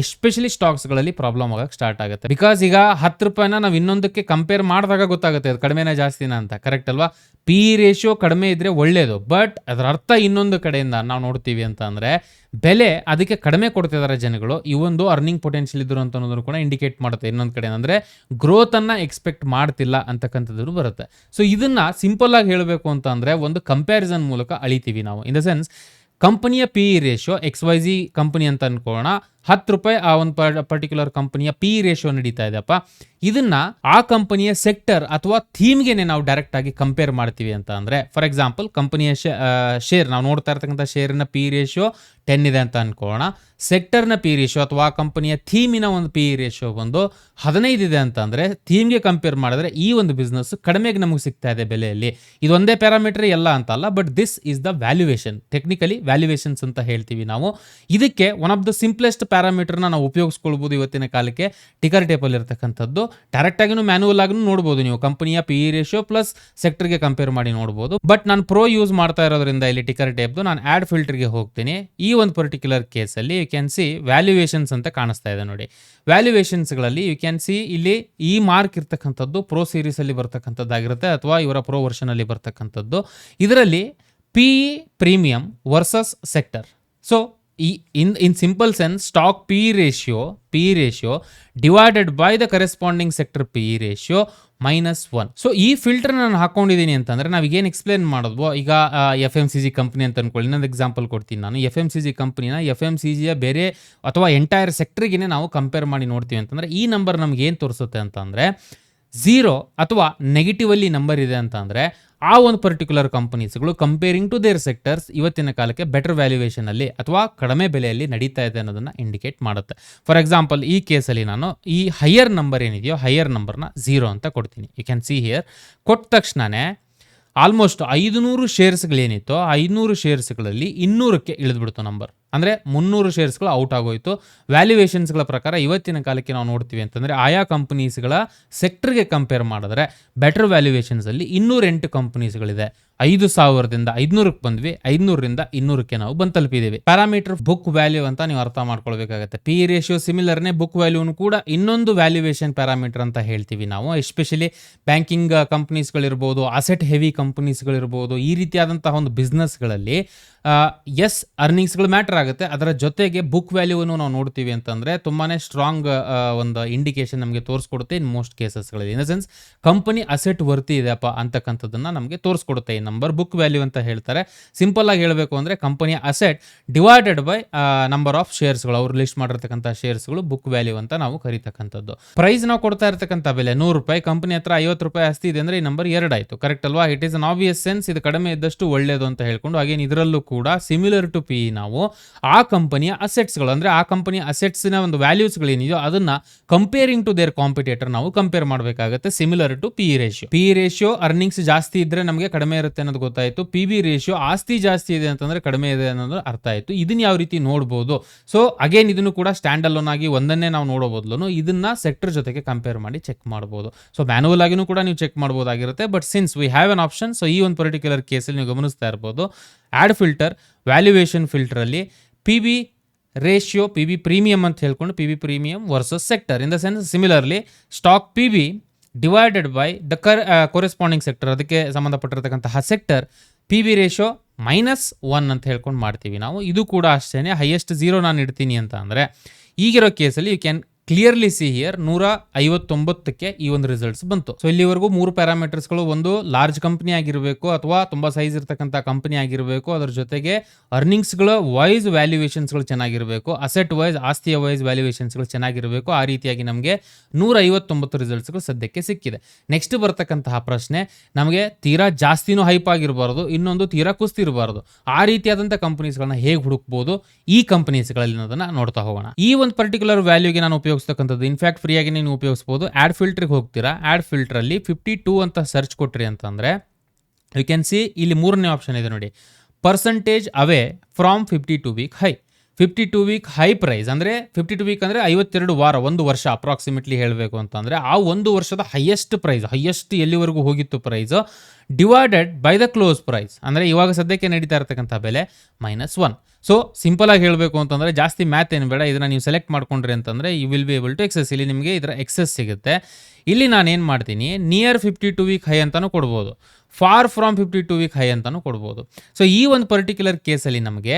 ಎಸ್ಪೆಷಲಿ ಸ್ಟಾಕ್ಸ್ಗಳಲ್ಲಿ ಪ್ರಾಬ್ಲಮ್ ಆಗಕ್ಕೆ ಸ್ಟಾರ್ಟ್ ಆಗುತ್ತೆ. ಬಿಕಾಸ್ ಈಗ 10 ರೂಪಾಯಿನ ನಾವು ಇನ್ನೊಂದಕ್ಕೆ ಕಂಪೇರ್ ಮಾಡಿದಾಗ ಗೊತ್ತಾಗುತ್ತೆ ಅದು ಕಡಿಮೆನೇ ಜಾಸ್ತಿನ ಅಂತ. ಕರೆಕ್ಟ್ ಅಲ್ವಾ? PE ರೇಷಿಯೋ ಕಡಿಮೆ ಇದ್ದರೆ ಒಳ್ಳೆಯದು, ಬಟ್ ಅದರ ಅರ್ಥ ಇನ್ನೊಂದು ಕಡೆಯಿಂದ ನಾವು ನೋಡ್ತೀವಿ ಅಂತ ಅಂದರೆ ಬೆಲೆ ಅದಕ್ಕೆ ಕಡಿಮೆ ಕೊಡ್ತಿದ್ದಾರೆ ಜನಗಳು, ಈ ಒಂದು ಅರ್ನಿಂಗ್ ಪೊಟೆನ್ಷಿಯಲ್ ಇದ್ರು ಅಂತ ಅನ್ನೋದನ್ನು ಕೂಡ ಇಂಡಿಕೇಟ್ ಮಾಡುತ್ತೆ. ಇನ್ನೊಂದು ಕಡೆ ಅಂದರೆ ಗ್ರೋತನ್ನು ಎಕ್ಸ್ಪೆಕ್ಟ್ ಮಾಡ್ತಿಲ್ಲ ಅಂತಕ್ಕಂಥದ್ದು ಬರುತ್ತೆ. ಸೊ ಇದನ್ನು ಸಿಂಪಲ್ ಆಗಿ ಹೇಳಬೇಕು ಅಂತ ಅಂದರೆ ಒಂದು ಕಂಪ್ಯಾರಿಸನ್ ಮೂಲಕ ಅಳಿತೀವಿ ನಾವು. ಇನ್ ದ ಸೆನ್ಸ್, ಕಂಪನಿಯ PE ರೇಷಿಯೋ XYZ ಕಂಪನಿ ಅಂತ ಅನ್ಕೊಳ್ಳೋಣ, 10 ರೂಪಾಯಿ ಆ ಒಂದು ಪರ್ಟಿಕ್ಯುಲರ್ ಕಂಪನಿಯ PE ರೇಷಿಯೋ ನಡೀತಾ ಇದೆಯಪ್ಪ. ಇದನ್ನ ಆ ಕಂಪನಿಯ ಸೆಕ್ಟರ್ ಅಥವಾ ಥೀಮ್ಗೆನೆ ನಾವು ಡೈರೆಕ್ಟ್ ಆಗಿ ಕಂಪೇರ್ ಮಾಡ್ತೀವಿ ಅಂತ ಅಂದರೆ, ಫಾರ್ ಎಕ್ಸಾಂಪಲ್ ಕಂಪನಿಯ ಶೇರ್ ನಾವು ನೋಡ್ತಾ ಇರ್ತಕ್ಕಂಥ ಶೇರಿನ PE ರೇಷಿಯೋ 10 ಇದೆ ಅಂತ ಅನ್ಕೊಳ್ಳೋಣ. ಸೆಕ್ಟರ್ನ PE ರೇಷಿಯೋ ಅಥವಾ ಆ ಕಂಪನಿಯ ಥೀಮಿನ ಒಂದು PE ರೇಷಿಯೋ ಬಂದು 15 ಇದೆ ಅಂತ ಅಂದರೆ ಥೀಮ್ಗೆ ಕಂಪೇರ್ ಮಾಡಿದ್ರೆ ಈ ಒಂದು ಬಿಸ್ನೆಸ್ ಕಡಿಮೆಗೆ ನಮಗೆ ಸಿಗ್ತಾ ಇದೆ ಬೆಲೆಯಲ್ಲಿ. ಇದೊಂದೇ ಪ್ಯಾರಾಮೀಟರ್ ಎಲ್ಲ ಅಂತಲ್ಲ, but this is the valuation. Technically valuations ಅಂತ ಹೇಳ್ತೀವಿ ನಾವು. ಇದಕ್ಕೆ ಒನ್ ಆಫ್ ದ ಸಿಂಪ್ಲೆಸ್ಟ್ ಪ್ಯಾರಾಮೀಟರ್ನ ನಾವು ಉಪಯೋಗಿಸ್ಕೊಳ್ಬೋದು ಇವತ್ತಿನ ಕಾಲಕ್ಕೆ, ಟಿಕರ್ ಟೇಬಲ್ ಇರತಕ್ಕಂಥದ್ದು. ಡೈರೆಕ್ಟ್ ಆಗಿನೂ ಮ್ಯಾನ್ಯುವಲ್ ಆಗಿ ನೋಡ್ಬೋದು ನೀವು, ಕಂಪನಿಯ PE ರೇಷಿಯೋ ಪ್ಲಸ್ ಸೆಕ್ಟರ್ಗೆ ಕಂಪೇರ್ ಮಾಡಿ ನೋಡ್ಬೋದು. ಬಟ್ ನಾನು ಪ್ರೋ ಯೂಸ್ ಮಾಡ್ತಾ ಇರೋದ್ರಿಂದ ಇಲ್ಲಿ ಟಿಕರ್ ಟೇಬ್ದು ನಾನು ಆ್ಯಡ್ ಫಿಲ್ಟರ್ಗೆ ಹೋಗ್ತೀನಿ. ಈ ಒಂದು ಪರ್ಟಿಕ್ಯುಲರ್ ಕೇಸಲ್ಲಿ ಯು ಕ್ಯಾನ್ ಸಿ ವ್ಯಾಲ್ಯೂಯೇಷನ್ಸ್ ಅಂತ ಕಾಣಿಸ್ತಾ ಇದೆ ನೋಡಿ. ವ್ಯಾಲ್ಯೂಯೇಷನ್ಸ್ಗಳಲ್ಲಿ ಯು ಕ್ಯಾನ್ ಸಿ ಇಲ್ಲಿ ಈ ಮಾರ್ಕ್ ಇರ್ತಕ್ಕಂಥದ್ದು ಪ್ರೋ ಸೀರೀಸಲ್ಲಿ ಬರ್ತಕ್ಕಂಥದ್ದಾಗಿರುತ್ತೆ ಅಥವಾ ಇವರ ಪ್ರೋ ವರ್ಷನಲ್ಲಿ ಬರ್ತಕ್ಕಂಥದ್ದು. ಇದರಲ್ಲಿ PE premium versus sector. So in simple sense, stock PE ratio divided by the corresponding sector PE ratio -1. So ಈ ಫಿಲ್ಟರ್ ನಾನು ಹಾಕೊಂಡಿದ್ದೀನಿ ಅಂತಂದರೆ ನಾವೀಗೇನು ಎಕ್ಸ್ಪ್ಲೇನ್ ಮಾಡೋದು, ಈಗ FMCG ಕಂಪ್ನಿ ಅಂತ ಅನ್ಕೊಳ್ಳಿ. ಇನ್ನೊಂದು ಎಕ್ಸಾಂಪಲ್ ಕೊಡ್ತೀನಿ ನಾನು. FMCG ಕಂಪ್ನಿನ FMCGಯ ಬೇರೆ ಅಥವಾ ಎಂಟೈರ್ ಸೆಕ್ಟ್ರಿಗೆ ನಾವು ಕಂಪೇರ್ ಮಾಡಿ ನೋಡ್ತೀವಿ ಅಂತಂದರೆ ಈ ನಂಬರ್ ನಮ್ಗೆ ಏನು ತೋರಿಸುತ್ತೆ ಅಂತಂದರೆ 0 ಅಥವಾ ನೆಗೆಟಿವಲ್ಲಿ ನಂಬರ್ ಇದೆ ಅಂತ ಅಂದರೆ ಆ ಒಂದು ಪರ್ಟಿಕ್ಯುಲರ್ ಕಂಪನೀಸ್ಗಳು ಕಂಪೇರಿಂಗ್ ಟು ದೇರ್ ಸೆಕ್ಟರ್ಸ್ ಇವತ್ತಿನ ಕಾಲಕ್ಕೆ ಬೆಟರ್ ವ್ಯಾಲ್ಯೂಯೇಷನಲ್ಲಿ ಅಥವಾ ಕಡಿಮೆ ಬೆಲೆಯಲ್ಲಿ ನಡೀತಾ ಇದೆ ಅನ್ನೋದನ್ನು ಇಂಡಿಕೇಟ್ ಮಾಡುತ್ತೆ. ಫಾರ್ ಎಕ್ಸಾಂಪಲ್ ಈ ಕೇಸಲ್ಲಿ ನಾನು ಈ ಹೈಯರ್ ನಂಬರ್ ಏನಿದೆಯೋ ಹೈಯರ್ ನಂಬರ್ನ 0 ಅಂತ ಕೊಡ್ತೀನಿ. You can see here. ಕೊಟ್ಟ ತಕ್ಷಣವೇ ಆಲ್ಮೋಸ್ಟ್ 500 ಶೇರ್ಸ್ಗಳೇನಿತ್ತು 500 ಶೇರ್ಸ್ಗಳಲ್ಲಿ 200ಕ್ಕೆ ಇಳಿದ್ಬಿಡ್ತು ನಂಬರ್. ಅಂದರೆ 300 ಶೇರ್ಸ್ಗಳು ಔಟ್ ಆಗೋಯಿತು. ವ್ಯಾಲ್ಯೂಯೇಷನ್ಸ್ಗಳ ಪ್ರಕಾರ ಇವತ್ತಿನ ಕಾಲಕ್ಕೆ ನಾವು ನೋಡ್ತೀವಿ ಅಂತಂದರೆ ಆಯಾ ಕಂಪನೀಸ್ಗಳ ಸೆಕ್ಟರ್ಗೆ ಕಂಪೇರ್ ಮಾಡಿದ್ರೆ ಬೆಟರ್ ವ್ಯಾಲ್ಯೂಯೇಷನ್ಸಲ್ಲಿ 208 ಕಂಪನೀಸ್ಗಳಿದೆ. 5,000ದಿಂದ 500ಕ್ಕೆ ಬಂದ್ವಿ, 500ರಿಂದ 200ಕ್ಕೆ ನಾವು ಬಂದು ತಲುಪಿದ್ದೀವಿ. ಪ್ಯಾರಾಮೀಟರ್ ಬುಕ್ ವ್ಯಾಲ್ಯೂ ಅಂತ ನೀವು ಅರ್ಥ ಮಾಡ್ಕೊಳ್ಬೇಕಾಗತ್ತೆ. PE ರೇಷಿಯೋ ಸಿಮಿಲರ್ನೇ ಬುಕ್ ವ್ಯಾಲ್ಯೂನು ಕೂಡ ಇನ್ನೊಂದು ವ್ಯಾಲ್ಯೂಯೇಷನ್ ಪ್ಯಾರಾಮೀಟರ್ ಅಂತ ಹೇಳ್ತೀವಿ ನಾವು. ಎಸ್ಪೆಷಲಿ ಬ್ಯಾಂಕಿಂಗ್ ಕಂಪನೀಸ್ಗಳಿರ್ಬೋದು, ಅಸೆಟ್ ಹೆವಿ ಕಂಪನೀಸ್ಗಳಿರ್ಬೋದು, ಈ ರೀತಿಯಾದಂತಹ ಒಂದು ಬಿಸ್ನೆಸ್ಗಳಲ್ಲಿ ಎಸ್ ಅರ್ನಿಂಗ್ಸ್ಗಳು ಮ್ಯಾಟರ್ ಆಗುತ್ತೆ. ಅದರ ಜೊತೆಗೆ ಬುಕ್ ವ್ಯಾಲ್ಯೂವನ್ನು ನಾವು ನೋಡ್ತೀವಿ ಅಂತಂದರೆ ತುಂಬಾ ಸ್ಟ್ರಾಂಗ್ ಒಂದು ಇಂಡಿಕೇಶನ್ ನಮಗೆ ತೋರಿಸ್ಕೊಡುತ್ತೆ ಇನ್ ಮೋಸ್ಟ್ ಕೇಸಸ್ಗಳಲ್ಲಿ. In the sense company asset worthy ಇದೆಯಪ್ಪ ಅಂತಕ್ಕಂಥದ್ದನ್ನು ನಮಗೆ ತೋರಿಸ್ಕೊಡುತ್ತೆ ಈ ನಂಬರ್. ಬುಕ್ ವ್ಯಾಲ್ಯೂ ಅಂತ ಹೇಳ್ತಾರೆ. ಸಿಂಪಲ್ ಆಗಿ ಹೇಳಬೇಕು ಅಂದರೆ ಕಂಪನಿಯ asset divided by number of ಶೇರ್ಸ್ಗಳು, ಅವ್ರು ಲಿಸ್ಟ್ ಮಾಡಿರ್ತಕ್ಕಂಥ ಶೇರ್ಸ್ಗಳು ಬುಕ್ ವ್ಯಾಲ್ಯೂ ಅಂತ ನಾವು ಕರಿತಕ್ಕಂಥದ್ದು. ಪ್ರೈಸ್ ನಾವು ಕೊಡ್ತಾ ಇರ್ತಕ್ಕಂಥ ಬೆಲೆ 100 ರೂಪಾಯಿ, ಕಂಪನಿ ಹತ್ರ 50 ರೂಪಾಯಿ ಆಸ್ತಿ ಇದೆ ಅಂದರೆ ಈ ನಂಬರ್ 2 ಆಯಿತು. ಕರೆಕ್ಟ್ ಅಲ್ವಾ? It is an obvious sense. ಇದು ಕಡಿಮೆ ಇದ್ದಷ್ಟು ಒಳ್ಳೆಯದು ಅಂತ ಹೇಳ್ಕೊಂಡು ಹಾಗೇನು ಇದರಲ್ಲೂ ಕೂಡ ಸಿಮಿಲರ್ ಟು PE ನಾವು ಆ ಕಂಪನಿಯ ಅಸೆಟ್ಸ್ಗಳು ಅಂದರೆ ಆ ಕಂಪನಿಯ ಅಸೆಟ್ಸ್ನ ಒಂದು ವ್ಯಾಲ್ಯೂಸ್ಗಳೇನಿದೆಯೋ ಅದನ್ನು ಕಂಪೇರಿಂಗ್ ಟು ದೇರ್ ಕಾಂಪಿಟೇಟರ್ ನಾವು ಕಂಪೇರ್ ಮಾಡಬೇಕಾಗುತ್ತೆ similar to PE ratio. PE ratio earnings ಜಾಸ್ತಿ ಇದ್ದರೆ ನಮಗೆ ಕಡಿಮೆ ಇರುತ್ತೆ ಅನ್ನೋದು ಗೊತ್ತಾಯಿತು. PB ರೇಷಿಯೋ ಆಸ್ತಿ ಜಾಸ್ತಿ ಇದೆ ಅಂತಂದರೆ ಕಡಿಮೆ ಇದೆ ಅನ್ನೋದು ಅರ್ಥ ಆಯಿತು. ಇದನ್ನು ಯಾವ ರೀತಿ ನೋಡ್ಬೋದು? ಸೊ ಅಗೇನ್ ಇದನ್ನು ಕೂಡ ಸ್ಟ್ಯಾಂಡ್ ಅಲೋನ್ ಆಗಿ ಒಂದನ್ನೇ ನಾವು ನೋಡೋ ಬದಲು ಇದನ್ನು ಸೆಕ್ಟರ್ ಜೊತೆಗೆ ಕಂಪೇರ್ ಮಾಡಿ ಚೆಕ್ ಮಾಡ್ಬೋದು. ಸೊ ಮ್ಯಾನುವಲ್ ಆಗಿನೂ ಕೂಡ ನೀವು ಚೆಕ್ ಮಾಡ್ಬೋದಾಗಿರುತ್ತೆ. But since we have an option, so ಈ ಒಂದು ಪರ್ಟಿಕ್ಯುಲರ್ ಕೇಸಲ್ಲಿ ನೀವು ಗಮನಿಸ್ತಾ ಇರ್ಬೋದು ಆ್ಯಡ್ ಫಿಲ್ಟರ್ ವ್ಯಾಲ್ಯೂಯೇಷನ್ ಫಿಲ್ಟರಲ್ಲಿ PB ರೇಷಿಯೋ PB ಪ್ರೀಮಿಯಂ ಅಂತ ಹೇಳ್ಕೊಂಡು PB premium versus sector. In the sense similarly stock PB divided by the corresponding sector, ಅದಕ್ಕೆ ಸಂಬಂಧಪಟ್ಟಿರತಕ್ಕಂತಹ ಸೆಕ್ಟರ್ ಪಿ ಬಿ ರೇಷೋ -1 ಅಂತ ಹೇಳ್ಕೊಂಡು ಮಾಡ್ತೀವಿ ನಾವು. ಇದು ಕೂಡ ಅಷ್ಟೇ, ಹೈಯೆಸ್ಟ್ 0 ನಾನು ಇಡ್ತೀನಿ ಅಂತ ಅಂದರೆ ಈಗಿರೋ ಕೇಸಲ್ಲಿ you can clearly see here 159ಕ್ಕೆ ಈ ಒಂದು ರಿಸಲ್ಟ್ಸ್ ಬಂತು. ಸೊ ಇಲ್ಲಿವರೆಗೂ 3 ಪ್ಯಾರಾಮೀಟರ್ಸ್ಗಳು, ಒಂದು ಲಾರ್ಜ್ ಕಂಪನಿ ಆಗಿರಬೇಕು ಅಥವಾ ತುಂಬ ಸೈಜ್ ಇರ್ತಕ್ಕಂಥ ಕಂಪನಿ ಆಗಿರಬೇಕು, ಅದರ ಜೊತೆಗೆ ಅರ್ನಿಂಗ್ಸ್ಗಳ ವೈಸ್ ವ್ಯಾಲ್ಯೂಯೇಷನ್ಸ್ಗಳು ಚೆನ್ನಾಗಿರಬೇಕು, ಅಸೆಟ್ ವೈಸ್ ಆಸ್ತಿಯ ವೈಸ್ ವ್ಯಾಲ್ಯೂಯೇಷನ್ಸ್ಗಳು ಚೆನ್ನಾಗಿರಬೇಕು. ಆ ರೀತಿಯಾಗಿ ನಮಗೆ 159 ರಿಸಲ್ಟ್ಸ್ಗಳು ಸದ್ಯಕ್ಕೆ ಸಿಕ್ಕಿದೆ. ನೆಕ್ಸ್ಟ್ ಬರ್ತಕ್ಕಂತಹ ಪ್ರಶ್ನೆ, ನಮಗೆ ತೀರಾ ಜಾಸ್ತಿನೂ ಹೈಪ್ ಆಗಿರಬಾರ್ದು, ಇನ್ನೊಂದು ತೀರಾ ಕುಸ್ತಿರಬಾರ್ದು. ಆ ರೀತಿಯಾದಂಥ ಕಂಪನೀಸ್ಗಳನ್ನ ಹೇಗೆ ಹುಡುಕ್ಬೋದು ಈ ಕಂಪನೀಸ್ಗಳಲ್ಲಿ ಅನ್ನೋದನ್ನ ನೋಡ್ತಾ ಹೋಗೋಣ. ಈ ಒಂದು ಪರ್ಟಿಕ್ಯುಲರ್ ವ್ಯಾಲ್ಯೂಗೆ ನಾನು ಉಪಯೋಗಿಸ್ತಕ್ಕಂಥದ್ದು ಇನ್ಫ್ಯಾಕ್ಟ್ ಫ್ರೀಯಾಗಿ ನೀವು ಉಪಯೋಗಿಸ್ಬೋದು. ಆ್ಯಡ್ ಫಿಲ್ಟರ್ಗೆ ಹೋಗ್ತೀರಾ, ಆ್ಯಡ್ ಫಿಲ್ಟ್ರಲ್ಲಿ 52 ಅಂತ ಸರ್ಚ್ ಕೊಟ್ರಿ ಅಂತಂದರೆ ಯು ಕ್ಯಾನ್ ಸಿ ಇಲ್ಲಿ 3ನೇ ಆಪ್ಷನ್ ಇದೆ ನೋಡಿ, percentage away from 52 week high. 52 week high price ಅಂದರೆ 52 ವೀಕ್ ಅಂದರೆ 52 ವಾರ, 1 ವರ್ಷ ಅಪ್ರಾಕ್ಸಿಮೇಟ್ಲಿ ಹೇಳಬೇಕು ಅಂತಂದರೆ ಆ 1 ವರ್ಷದ ಹೈಯೆಸ್ಟ್ ಪ್ರೈಸ್, ಹೈಯೆಸ್ಟ್ ಎಲ್ಲಿವರೆಗೂ ಹೋಗಿತ್ತು price divided by the close price, ಅಂದರೆ ಇವಾಗ ಸದ್ಯಕ್ಕೆ ನಡೀತಾ ಇರತಕ್ಕಂಥ ಬೆಲೆ -1. ಸೊ ಸಿಂಪಲ್ ಆಗಿ ಹೇಳಬೇಕು ಅಂತಂದರೆ ಜಾಸ್ತಿ ಮ್ಯಾಥ್ ಏನು ಬೇಡ, ಇದನ್ನು ನೀವು ಸೆಲೆಕ್ಟ್ ಮಾಡ್ಕೊಂಡ್ರಿ ಅಂತಂದರೆ you will be able to access. ಇಲ್ಲಿ ನಿಮಗೆ ಇದರ ಎಕ್ಸೆಸ್ ಸಿಗುತ್ತೆ. ಇಲ್ಲಿ ನಾನೇನು ಮಾಡ್ತೀನಿ, ನಿಯರ್ 52 ವೀಕ್ ಹೈ ಅಂತಲೂ ಕೊಡ್ಬೋದು, ಫಾರ್ ಫ್ರಾಮ್ 52 ವೀಕ್ ಹೈ ಅಂತಲೂ ಕೊಡ್ಬೋದು. ಸೊ ಈ ಒಂದು ಪರ್ಟಿಕ್ಯುಲರ್ ಕೇಸಲ್ಲಿ ನಮಗೆ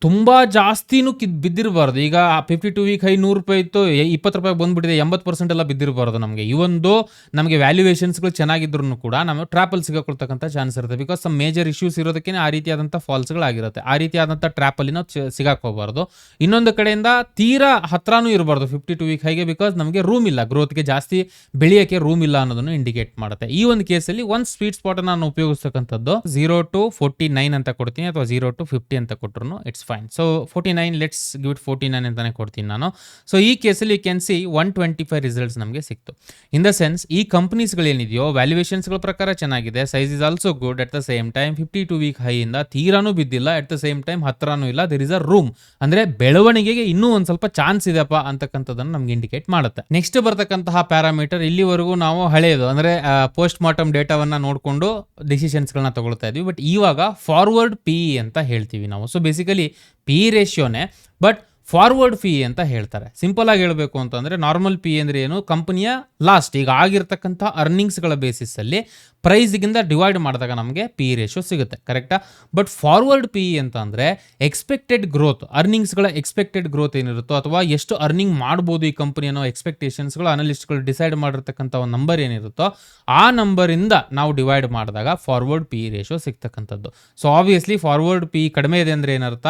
ತುಂಬ ಜಾಸ್ತಿನೂ ಬಿದ್ದಿರಬಾರ್ದು. ಈಗ 52 ವೀಕ್ ಹೈ 100 ರೂಪಾಯಿ ಇತ್ತು, 20 ರೂಪಾಯಿ ಬಂದುಬಿಟ್ಟಿದೆ, 80% ಎಲ್ಲ ಬಿದ್ದಿರಬಾರ್ದು ನಮಗೆ. ಇವೊಂದು ನಮಗೆ ವ್ಯಾಲ್ಯೂಯೇಷನ್ಸ್ಗಳು ಚೆನ್ನಾಗಿದ್ರು ಕೂಡ ನಾವು ಟ್ರ್ಯಾಪಲ್ಲಿ ಸಿಗಾಕೊಳ್ತಕ್ಕಂಥ ಚಾನ್ಸ್ ಇರುತ್ತೆ. ಬಿಕಾಸ್ ಸಮ್ ಮೇಜರ್ ಇಶ್ಯೂಸ್ ಇರೋದಕ್ಕೆ ಆ ರೀತಿಯಾದಂಥ ಫಾಲ್ಸ್ಗಳಾಗಿರುತ್ತೆ. ಆ ರೀತಿಯಾದಂಥ ಟ್ರ್ಯಾಪಲ್ಲಿ ನಾವು ಸಿಗಾಕೋಬಾರ್ದು. ಇನ್ನೊಂದು ಕಡೆಯಿಂದ ತೀರಾ ಹತ್ರನೂ ಇರಬಾರ್ದು 52 ವೀಕ್ ಹೈಗೆ, ಬಿಕಾಸ್ ನಮಗೆ ರೂಮ್ ಇಲ್ಲ, ಗ್ರೋತ್ಗೆ ಜಾಸ್ತಿ ಬೆಳೆಯೋಕ್ಕೆ ರೂಮ್ ಇಲ್ಲ ಅನ್ನೋದನ್ನು ಇಂಡಿಕೇಟ್ ಮಾಡುತ್ತೆ. ಈ ಒಂದು ಕೇಸಲ್ಲಿ ಒಂದು ಸ್ವೀಟ್ ಸ್ಪಾಟನ್ನು ನಾನು ಉಪಯೋಗಿಸ್ತಕ್ಕಂಥದ್ದು 0 to 49 ಅಂತ ಕೊಡ್ತೀನಿ, ಅಥವಾ 0 to 50 ಅಂತ ಕೊಟ್ಟರು it's fine. So 49, let's give it 49 ಅಂತಾನೆ ಕೊಡ್ತೀನಿ ನಾನು. ಸೊ ಈ ಕೇಸಲ್ಲಿ ಯು ಕ್ಯಾನ್ ಸಿ 125 ರಿಸಲ್ಟ್ಸ್ ನಮಗೆ ಸಿಕ್ತು. ಇನ್ ದ ಸೆನ್ಸ್ ಈ ಕಂಪನೀಸ್ಗಳೇನಿದೆಯೋ ವ್ಯಾಲ್ಯೂಯೇಷನ್ಸ್ಗಳ ಪ್ರಕಾರ ಚೆನ್ನಾಗಿದೆ, size is also good, at the same time 52 week ಹೈಯಿಂದ ತೀರಾನೂ ಬಿದ್ದಿಲ್ಲ, ಅಟ್ ದ ಸೇಮ್ ಟೈಮ್ ಹತ್ರನೂ ಇಲ್ಲ, ದೇರ್ ಇಸ್ ಅ ರೂಮ್, ಅಂದರೆ ಬೆಳವಣಿಗೆಗೆ ಇನ್ನೂ ಒಂದು ಸ್ವಲ್ಪ ಚಾನ್ಸ್ ಇದೆಯಪ್ಪ ಅಂತಕ್ಕಂಥದ್ದನ್ನು ನಮ್ಗೆ ಇಂಡಿಕೇಟ್ ಮಾಡುತ್ತೆ. ನೆಕ್ಸ್ಟ್ ಬರ್ತಕ್ಕಂತಹ ಪ್ಯಾರಾಮೀಟರ್, ಇಲ್ಲಿವರೆಗೂ ನಾವು ಹಳೆಯದು ಅಂದರೆ ಪೋಸ್ಟ್ ಮಾರ್ಟಮ್ ಡೇಟಾವನ್ನು ನೋಡಿಕೊಂಡು ಡಿಸಿಷನ್ಸ್ಗಳನ್ನ ತಗೊಳ್ತಾ ಇದ್ವಿ, ಬಟ್ ಇವಾಗ ಫಾರ್ವರ್ಡ್ ಪಿ ಅಂತ ಹೇಳ್ತೀವಿ ನಾವು. ಸೊ ಬೇಸಿಕಲಿ ಪಿ ರೇಷಿಯೋನೇ, ಬಟ್ ಫಾರ್ವರ್ಡ್ ಪಿ ಅಂತ ಹೇಳ್ತಾರೆ. ಸಿಂಪಲ್ ಆಗಿ ಹೇಳಬೇಕು ಅಂತಂದರೆ ನಾರ್ಮಲ್ ಪಿ ಅಂದರೆ ಏನು, ಕಂಪನಿಯ ಲಾಸ್ಟ್ ಈಗ ಆಗಿರ್ತಕ್ಕಂಥ ಅರ್ನಿಂಗ್ಸ್ಗಳ ಬೇಸಿಸಲ್ಲಿ ಪ್ರೈಸ್ಗಿಂತ ಡಿವೈಡ್ ಮಾಡಿದಾಗ ನಮಗೆ ಪಿ ರೇಷಿಯೋ ಸಿಗುತ್ತೆ, ಕರೆಕ್ಟಾ? ಬಟ್ ಫಾರ್ವರ್ಡ್ ಪಿ ಅಂತ ಅಂದರೆ ಎಕ್ಸ್ಪೆಕ್ಟೆಡ್ ಗ್ರೋತ್, ಅರ್ನಿಂಗ್ಸ್ಗಳ ಎಕ್ಸ್ಪೆಕ್ಟೆಡ್ ಗ್ರೋತ್ ಏನಿರುತ್ತೋ ಅಥವಾ ಎಷ್ಟು ಅರ್ನಿಂಗ್ ಮಾಡ್ಬೋದು ಈ ಕಂಪನಿ ಅನ್ನೋ ಎಕ್ಸ್ಪೆಕ್ಟೇಷನ್ಸ್ಗಳು ಅನಲಿಸ್ಟ್ಗಳು ಡಿಸೈಡ್ ಮಾಡಿರ್ತಕ್ಕಂಥ ಒಂದು ನಂಬರ್ ಏನಿರುತ್ತೋ ಆ ನಂಬರಿಂದ ನಾವು ಡಿವೈಡ್ ಮಾಡಿದಾಗ ಫಾರ್ವರ್ಡ್ ಪಿ ರೇಷಿಯೋ ಸಿಗ್ತಕ್ಕಂಥದ್ದು. ಸೊ ಆಬ್ವಿಯಸ್ಲಿ ಫಾರ್ವರ್ಡ್ ಪಿ ಕಡಿಮೆ ಇದೆ ಅಂದರೆ ಏನರ್ಥ,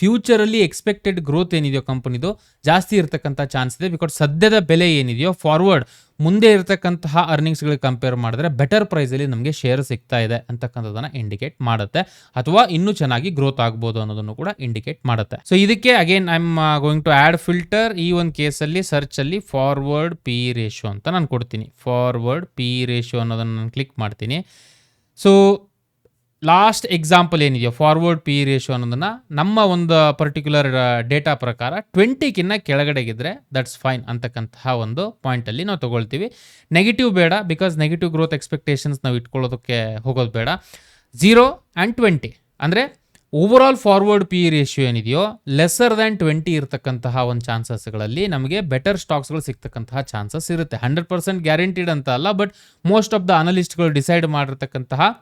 ಫ್ಯೂಚರಲ್ಲಿ ಎಕ್ಸ್ಪೆಕ್ಟೆಡ್ ಗ್ರೋತ್ ಏನಿದೆಯೋ ಕಂಪನಿದು ಜಾಸ್ತಿ ಇರತಕ್ಕಂಥ ಚಾನ್ಸ್ ಇದೆ. ಬಿಕಾಸ್ ಸದ್ಯದ ಬೆಲೆ ಏನಿದೆಯೋ ಫಾರ್ವರ್ಡ್ ಮುಂದೆ ಇರತಕ್ಕಂತಹ ಅರ್ನಿಂಗ್ಸ್ಗಳಿಗೆ ಕಂಪೇರ್ ಮಾಡಿದ್ರೆ ಬೆಟರ್ ಪ್ರೈಸಲ್ಲಿ ನಮಗೆ ಶೇರ್ ಸಿಗ್ತಾ ಇದೆ ಅಂತಕ್ಕಂಥದ್ದನ್ನು ಇಂಡಿಕೇಟ್ ಮಾಡುತ್ತೆ, ಅಥವಾ ಇನ್ನೂ ಚೆನ್ನಾಗಿ ಗ್ರೋತ್ ಆಗ್ಬೋದು ಅನ್ನೋದನ್ನು ಕೂಡ ಇಂಡಿಕೇಟ್ ಮಾಡುತ್ತೆ. ಸೊ ಇದಕ್ಕೆ again I am going to add filter. ಈ ಒಂದು ಕೇಸಲ್ಲಿ ಸರ್ಚಲ್ಲಿ ಫಾರ್ವರ್ಡ್ ಪಿ ರೇಷಿಯೋ ಅಂತ ನಾನು ಕೊಡ್ತೀನಿ. ಫಾರ್ವರ್ಡ್ ಪಿ ರೇಷಿಯೋ ಅನ್ನೋದನ್ನು ನಾನು ಕ್ಲಿಕ್ ಮಾಡ್ತೀನಿ. ಸೊ ಲಾಸ್ಟ್ ಎಕ್ಸಾಂಪಲ್ ಏನಿದೆಯೋ ಫಾರ್ವರ್ಡ್ ಪಿ ರೇಷಿಯೋ ಅನ್ನೋದನ್ನು ನಮ್ಮ ಒಂದು ಪರ್ಟಿಕ್ಯುಲರ್ ಡೇಟಾ ಪ್ರಕಾರ 20ಗಿನ್ನ ಕೆಳಗಡೆಗಿದ್ರೆ ದಟ್ಸ್ ಫೈನ್ ಅಂತಕ್ಕಂತಹ ಒಂದು ಪಾಯಿಂಟಲ್ಲಿ ನಾವು ತೊಗೊಳ್ತೀವಿ. ನೆಗೆಟಿವ್ ಬೇಡ, ಬಿಕಾಸ್ ನೆಗೆಟಿವ್ ಗ್ರೋತ್ ಎಕ್ಸ್ಪೆಕ್ಟೇಷನ್ಸ್ ನಾವು ಇಟ್ಕೊಳ್ಳೋದಕ್ಕೆ ಹೋಗೋದು ಬೇಡ. 0 and 20 ಅಂದರೆ ಓವರಾಲ್ ಫಾರ್ವರ್ಡ್ ಪಿ ರೇಷಿಯೋ ಏನಿದೆಯೋ ಲೆಸ್ಸರ್ ದ್ಯಾನ್ 20 ಇರತಕ್ಕಂತಹ ಒಂದು ಚಾನ್ಸಸ್ಗಳಲ್ಲಿ ನಮಗೆ ಬೆಟರ್ ಸ್ಟಾಕ್ಸ್ಗಳು ಸಿಗ್ತಕ್ಕಂತಹ ಚಾನ್ಸಸ್ ಇರುತ್ತೆ. 100% ಗ್ಯಾರಂಟಿಡ್ ಅಂತ ಅಲ್ಲ, ಬಟ್ ಮೋಸ್ಟ್ ಆಫ್ ದ ಅನಲಿಸ್ಟ್ಗಳು ಡಿಸೈಡ್ ಮಾಡಿರ್ತಕ್ಕಂತಹ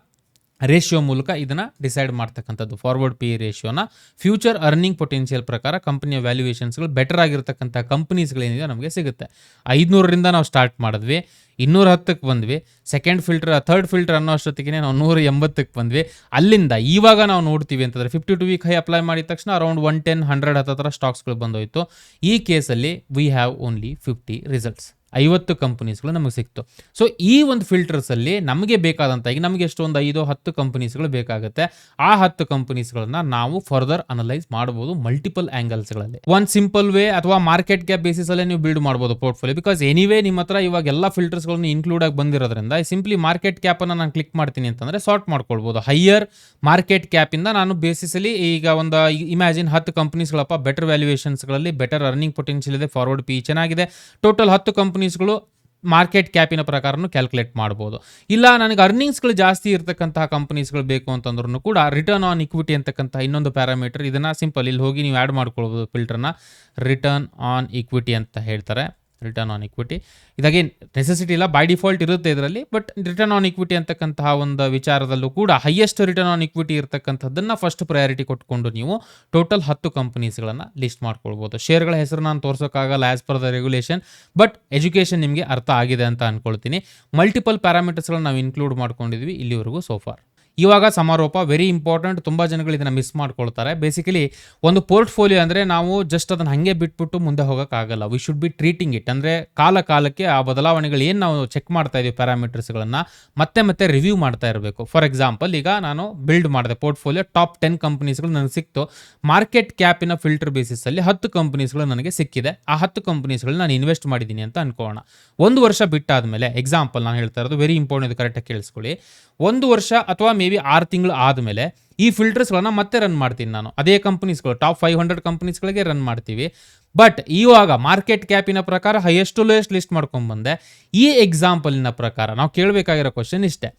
ರೇಷಿಯೋ ಮೂಲಕ ಇದನ್ನು ಡಿಸೈಡ್ ಮಾಡ್ತಕ್ಕಂಥದ್ದು. ಫಾರ್ವರ್ಡ್ ಪಿ ರೇಷಿಯೋನ ಫ್ಯೂಚರ್ ಅರ್ನಿಂಗ್ ಪೊಟೆನ್ಷಿಯಲ್ ಪ್ರಕಾರ ಕಂಪನಿಯ ವ್ಯಾಲ್ಯೂಯೇಷನ್ಸ್ಗಳು ಬೆಟರ್ ಆಗಿರ್ತಕ್ಕಂಥ ಕಂಪನೀಸ್ಗಳೇನಿದೆ ನಮಗೆ ಸಿಗುತ್ತೆ. 500ರಿಂದ ನಾವು ಸ್ಟಾರ್ಟ್ ಮಾಡಿದ್ವಿ, 210ಕ್ಕೆ ಬಂದ್ವಿ, ಸೆಕೆಂಡ್ ಫಿಲ್ಟರ್ ಥರ್ಡ್ ಫಿಲ್ಟರ್ ಅನ್ನೋ ಅಷ್ಟೊತ್ತಿಗೆ ನಾವು 180ಕ್ಕೆ ಬಂದ್ವಿ. ಅಲ್ಲಿಂದ ಇವಾಗ ನಾವು ನೋಡ್ತೀವಿ ಅಂತಂದರೆ 52 ವೀಕ್ ಹೈ ಅಪ್ಲೈ ಮಾಡಿದ ತಕ್ಷಣ ಅರೌಂಡ್ 110, 100 ಹತ್ತಿರ ಸ್ಟಾಕ್ಸ್ಗಳು ಬಂದೋಯ್ತು. ಈ ಕೇಸಲ್ಲಿ ವಿ ಹ್ಯಾವ್ ಓನ್ಲಿ 50 ರಿಸಲ್ಟ್ಸ್, 50 ಕಂಪನೀಸ್ಗಳು ನಮಗೆ ಸಿಕ್ತು. ಸೊ ಈ ಒಂದು ಫಿಲ್ಟರ್ಸಲ್ಲಿ ನಮಗೆ ಬೇಕಾದಂಥ, ಈಗ ನಮಗೆ ಎಷ್ಟೊಂದು 5-10 ಕಂಪನೀಸ್ಗಳು ಬೇಕಾಗುತ್ತೆ. ಆ 10 ಕಂಪನೀಸ್ಗಳನ್ನ ನಾವು ಫರ್ದರ್ ಅನಲೈಸ್ ಮಾಡ್ಬೋದು ಮಲ್ಟಿಪಲ್ ಆ್ಯಂಗಲ್ಸ್ಗಳಲ್ಲಿ. ಒಂದು ಸಿಂಪಲ್ ವೇ ಅಥವಾ ಮಾರ್ಕೆಟ್ ಕ್ಯಾಪ್ ಬೇಸಿಸಲ್ಲೇ ನೀವು ಬಿಲ್ಡ್ ಮಾಡ್ಬೋದು ಪೋರ್ಟ್ಫೋಲಿಯೋ. ಬಿಕಾಸ್ ಎನಿವೇ ನಿಮ್ಮ ಹತ್ರ ಇವಾಗ ಎಲ್ಲ ಫಿಲ್ಟರ್ಸ್ಗಳನ್ನು ಇನ್ಕ್ಲೂಡ್ ಆಗಿ ಬಂದಿರೋದ್ರಿಂದ ಸಿಂಪ್ಲಿ ಮಾರ್ಕೆಟ್ ಕ್ಯಾಪನ್ನು ನಾನು ಕ್ಲಿಕ್ ಮಾಡ್ತೀನಿ ಅಂತಂದರೆ ಸಾರ್ಟ್ ಮಾಡ್ಕೊಳ್ಬೋದು. ಹೈಯರ್ ಮಾರ್ಕೆಟ್ ಕ್ಯಾಪಿಂದ ನಾನು ಬೇಸಿಸಲ್ಲಿ ಈಗ ಒಂದು ಇಮ್ಯಾಜಿನ್ 10 ಕಂಪನೀಸ್ಗಳಪ್ಪ ಬೆಟರ್ ವ್ಯಾಲ್ಯೂಯೇಷನ್ಸ್ಗಳಲ್ಲಿ ಬೆಟರ್ ಅರ್ನಿಂಗ್ ಪೊಟೆನ್ಷಿಯಲ್ ಇದೆ, ಫಾರ್ವರ್ಡ್ ಪಿ ಚೆನ್ನಾಗಿದೆ, ಟೋಟಲ್ 10 ಕಂಪನೀಸ್ಗಳು ಮಾರ್ಕೆಟ್ ಕ್ಯಾಪಿನ ಪ್ರಕಾರನೂ ಕ್ಯಾಲ್ಕುಲೇಟ್ ಮಾಡ್ಬೋದು. ಇಲ್ಲ ನನಗೆ ಅರ್ನಿಂಗ್ಸ್ಗಳು ಜಾಸ್ತಿ ಇರತಕ್ಕಂತಹ ಕಂಪನೀಸ್ಗಳು ಬೇಕು ಅಂತಂದ್ರೂ ಕೂಡ ರಿಟರ್ನ್ ಆನ್ ಇಕ್ವಿಟಿ ಅಂತಕ್ಕಂಥ ಇನ್ನೊಂದು ಪ್ಯಾರಾಮೀಟರ್, ಇದನ್ನು ಸಿಂಪಲ್ ಇಲ್ಲಿ ಹೋಗಿ ನೀವು ಆ್ಯಡ್ ಮಾಡ್ಕೊಳ್ಬೋದು ಫಿಲ್ಟರ್ನ. ರಿಟರ್ನ್ ಆನ್ ಇಕ್ವಿಟಿ ಅಂತ ಹೇಳ್ತಾರೆ. Return on equity. ಇದಾಗೇನು ನೆಸೆಸಿಟಿ ಇಲ್ಲ, ಬೈ ಡಿಫಾಲ್ಟ್ ಇರುತ್ತೆ ಇದರಲ್ಲಿ, ಬಟ್ ರಿಟರ್ನ್ ಆನ್ ಇಕ್ವಿಟಿ ಅಂತಕ್ಕಂತಹ ಒಂದು ವಿಚಾರದಲ್ಲೂ ಕೂಡ ಹೈಯೆಸ್ಟ್ ರಿಟರ್ನ್ ಆನ್ ಇಕ್ವಿಟಿ ಇರತಕ್ಕಂಥದ್ದನ್ನು ಫಸ್ಟ್ ಪ್ರಯಾರಿಟಿ ಕೊಟ್ಕೊಂಡು ನೀವು ಟೋಟಲ್ 10 ಕಂಪನೀಸ್ಗಳನ್ನು ಲಿಸ್ಟ್ ಮಾಡ್ಕೊಳ್ಬೋದು. ಶೇರ್ಗಳ ಹೆಸರು ನಾನು ತೋರ್ಸೋಕ್ಕಾಗಲ್ಲ as per the regulation, but education ನಿಮಗೆ ಅರ್ಥ ಆಗಿದೆ ಅಂತ ಅನ್ಕೊಳ್ತೀನಿ. ಮಲ್ಟಿಪಲ್ ಪ್ಯಾರಾಮೀಟರ್ಸ್ಗಳನ್ನ ನಾವು ಇನ್ಕ್ಲೂಡ್ ಮಾಡ್ಕೊಂಡಿದ್ವಿ ಇಲ್ಲಿವರೆಗೂ ಸೋಫಾರ್. ಇವಾಗ ಸಮಾರೋಪ ವೆರಿ ಇಂಪಾರ್ಟೆಂಟ್. ತುಂಬ ಜನಗಳು ಇದನ್ನು ಮಿಸ್ ಮಾಡ್ಕೊಳ್ತಾರೆ. ಬೇಸಿಕಲಿ ಒಂದು ಪೋರ್ಟ್ಫೋಲಿಯೋ ಅಂದರೆ ನಾವು ಜಸ್ಟ್ ಅದನ್ನು ಹಾಗೆ ಬಿಟ್ಬಿಟ್ಟು ಮುಂದೆ ಹೋಗೋಕ್ಕಾಗಲ್ಲ. We should be treating it. ಅಂದರೆ ಕಾಲಕ್ಕೆ ಆ ಬದಲಾವಣೆಗಳು ಏನು ನಾವು ಚೆಕ್ ಮಾಡ್ತಾ ಇದೀವಿ ಪ್ಯಾರಾಮೀಟರ್ಸ್ಗಳನ್ನು ಮತ್ತೆ ರಿವ್ಯೂ ಮಾಡ್ತಾ ಇರಬೇಕು. ಫಾರ್ ಎಕ್ಸಾಂಪಲ್, ಈಗ ನಾನು ಬಿಲ್ಡ್ ಮಾಡಿದೆ ಪೋರ್ಟ್ಫೋಲಿಯೋ, ಟಾಪ್ 10 ಕಂಪನೀಸ್ಗಳು ನನಗೆ ಸಿಕ್ತು. ಮಾರ್ಕೆಟ್ ಕ್ಯಾಪಿನ ಫಿಲ್ಟರ್ ಬೇಸಿಸಲ್ಲಿ 10 ಕಂಪನೀಸ್ಗಳು ನನಗೆ ಸಿಕ್ಕಿದೆ. ಆ 10 ಕಂಪನೀಸ್ಗಳು ನಾನು ಇನ್ವೆಸ್ಟ್ ಮಾಡಿದ್ದೀನಿ ಅಂತ ಅನ್ಕೋಣ. 1 ವರ್ಷ ಬಿಟ್ಟಾದಮೇಲೆ, ಎಕ್ಸಾಂಪಲ್ ನಾನು ಹೇಳ್ತಾ ಇರೋದು ವೆರಿ ಇಂಪಾರ್ಟೆಂಟ್, ಕರೆಕ್ಟಾಗಿ ಕೇಳಿಸ್ಕೊಳ್ಳಿ. 1 ವರ್ಷ ಅಥವಾ ಮೇ ಬಿ 6 ತಿಂಗಳು ಆದಮೇಲೆ ಈ ಫಿಲ್ಟರ್ಸ್ಗಳನ್ನ ಮತ್ತೆ ರನ್ ಮಾಡ್ತೀನಿ ನಾನು. ಅದೇ ಕಂಪನೀಸ್ಗಳು ಟಾಪ್ 500 ಕಂಪನೀಸ್ಗಳಿಗೆ ರನ್ ಮಾಡ್ತೀವಿ. ಬಟ್ ಇವಾಗ ಮಾರ್ಕೆಟ್ ಕ್ಯಾಪಿನ ಪ್ರಕಾರ ಹೈಯೆಸ್ಟ್ ಟು ಲೋಯೆಸ್ಟ್ ಲಿಸ್ಟ್ ಮಾಡ್ಕೊಂಡ್ಬಂದೆ. ಈ ಎಕ್ಸಾಂಪಲಿನ ಪ್ರಕಾರ ನಾವು ಕೇಳಬೇಕಾಗಿರೋ ಕ್ವಶನ್ ಇಷ್ಟೇ: